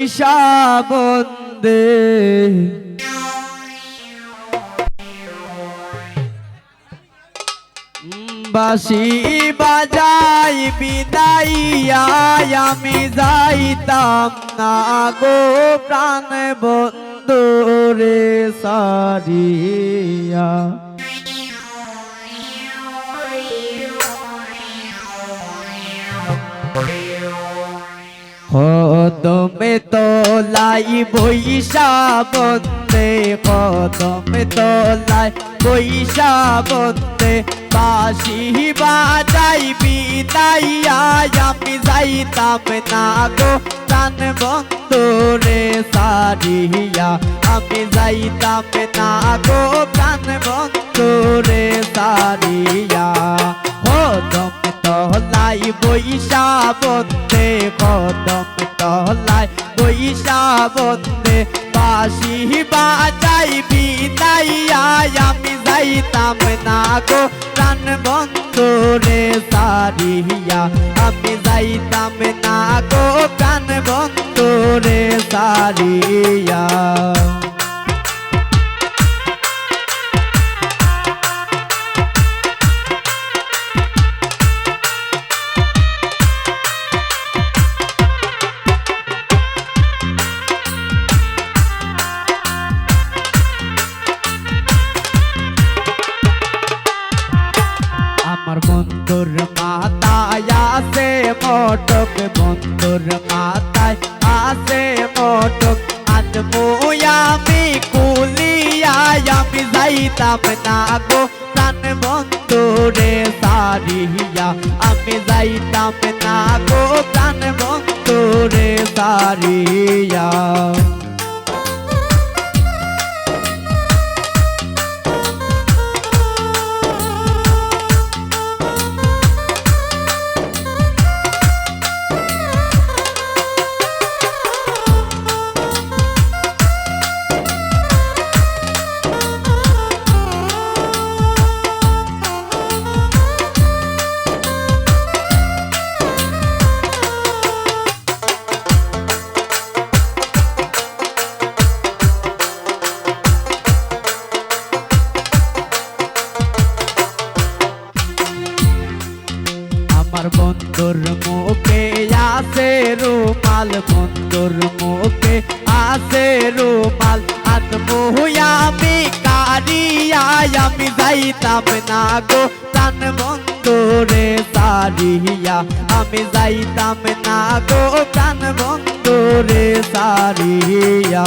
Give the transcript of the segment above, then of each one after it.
ঈশাবন্দে বাঁশি বাজাই বিদাইয়া আমি যাইতাম না গো প্রাণ বন্ধু রে সারিয়া কদমে তোলাই বৈশা বন্দে কদমে তোলাই বৈশা বন্দে বাঁশি বাজাই বিদাইয়া আমি যাইতাম না গো প্রাণ বন্ধু রে সারিয়া আমি যাইতাম না গো প্রাণ বন্ধু রে সারিয়া কদমে তোলাই বৈশা বন্দে কদমে তোলাই বৈশা বন্দে বাঁশি বাজাই বিদাইয়া আমি যাইতাম না গো প্রাণ বন্ধু রে সারিয়া আমি যাইতাম না গো প্রাণ বন্ধু রে সারিয়া আমার বন্ধুর মাথায় আছে মটক বন্ধুর মাথায় আছে মটক আজ আমি কুলিয়া আমি যাইতাম না গো প্রাণ বন্ধু রে সারিয়া আমি যাইতাম না গো প্রাণ বন্ধু রে সারিয়া আমার বন্ধুর মুখে আছে রুমাল বন্ধুর মুখে আছে রুমাল আমি কারিয়া আমি যাইতাম না গো প্রাণ বন্ধু রে সারিয়া আমি যাইতাম না গো প্রাণ বন্ধু রে সারিয়া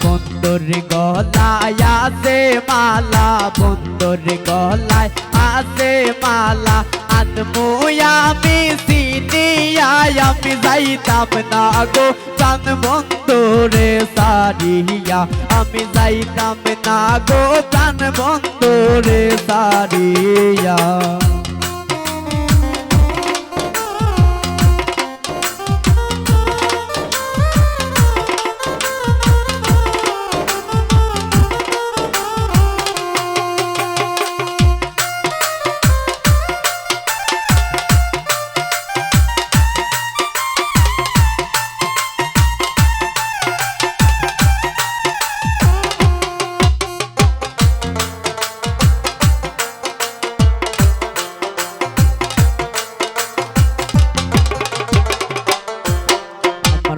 বন্ধুর গলায় আছে মালা বন্ধুর গলায় আছে মালা আমি সিনিয়া আমি যাইতাম না গো প্রাণ বন্ধু রে সারিয়া আমি যাইতাম না গো প্রাণ বন্ধু রে সারিয়া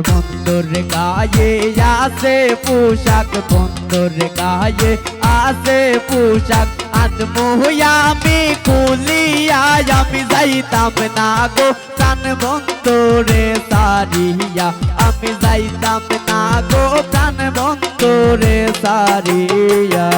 বন্ধুর গায়ে আছে পোশাক বন্ধুর গায়ে আছে পোশাক আমি কুলিয়া আমি যাইতাম না গো প্রাণ বন্ধু রে সারিয়া আমি যাইতাম না গো প্রাণ বন্ধু রে সারিয়া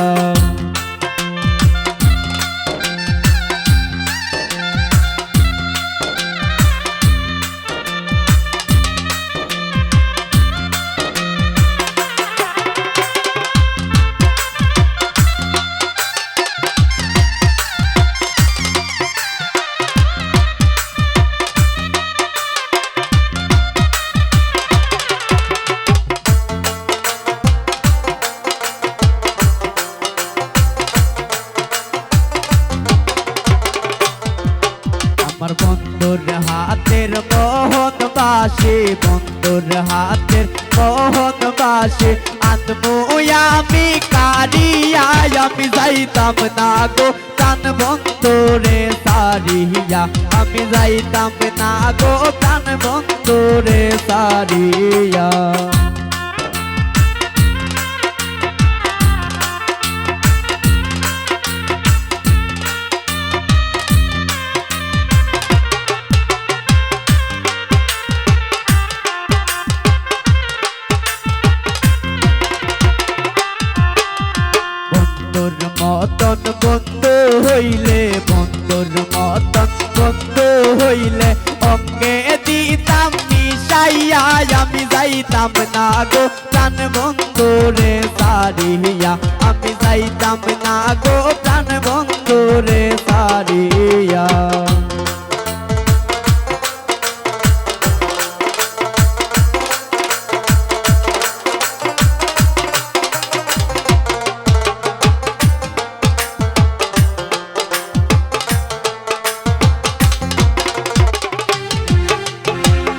আমার বন্ধুর হাতের মোহন বাসি, বন্ধুর হাতের মোহন বাসি, আনবো আমি কারিয়া, আমি যাইতাম না গো প্রাণ বন্ধুরে সারিয়া, আমি যাইতাম না গো প্রাণ বন্ধুরে সারিয়া। বন্ধুর মতন বন্ধু হইলে, বন্ধুর মতন বন্ধু হইলে অঙ্গে দিতাম মিশাইয়া, আমি যাইতাম না গো প্রাণ বন্ধুরে সারিয়া, আমি যাইতাম না গো প্রাণ বন্ধুরে সারিয়া।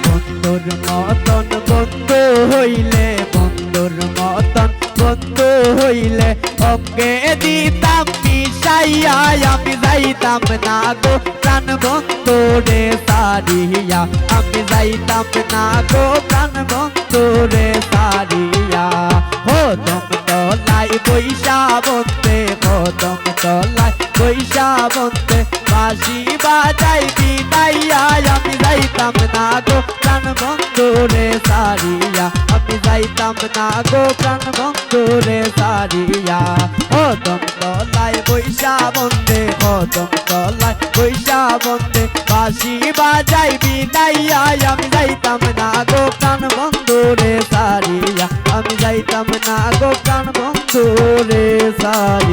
বন্ধুর মতন বন্ধু হইলে, বন্ধুর মতন বন্ধু হইলে অঙ্গে দিতাম মিশাইয়া, আমি যাইতাম না গো প্রাণ বন্ধুরে সারিয়া, আমি যাইতাম না গো প্রাণ বন্ধুরে সারিয়া। হদম তলায় বৈশা বন্ধে, হদম তলায় বৈশা বন্ধে বাঁশি বাজাই বিদাইয়া, আমি যাইতাম না গো প্রাণ বন্ধুরে সারিয়া, আমি যাইতাম না গো প্রাণ বন্ধুরে সারিয়া। হদম তলায় বৈশা বন্ধে, হদম তলায় বৈশা বন্ধে বাঁশি বাজাই বিদাইয়া, আমি যাইতাম না গো প্রাণ বন্ধুরে সারিয়া, আমি যাইতাম না গো প্রাণ বন্ধুরে সারিয়া।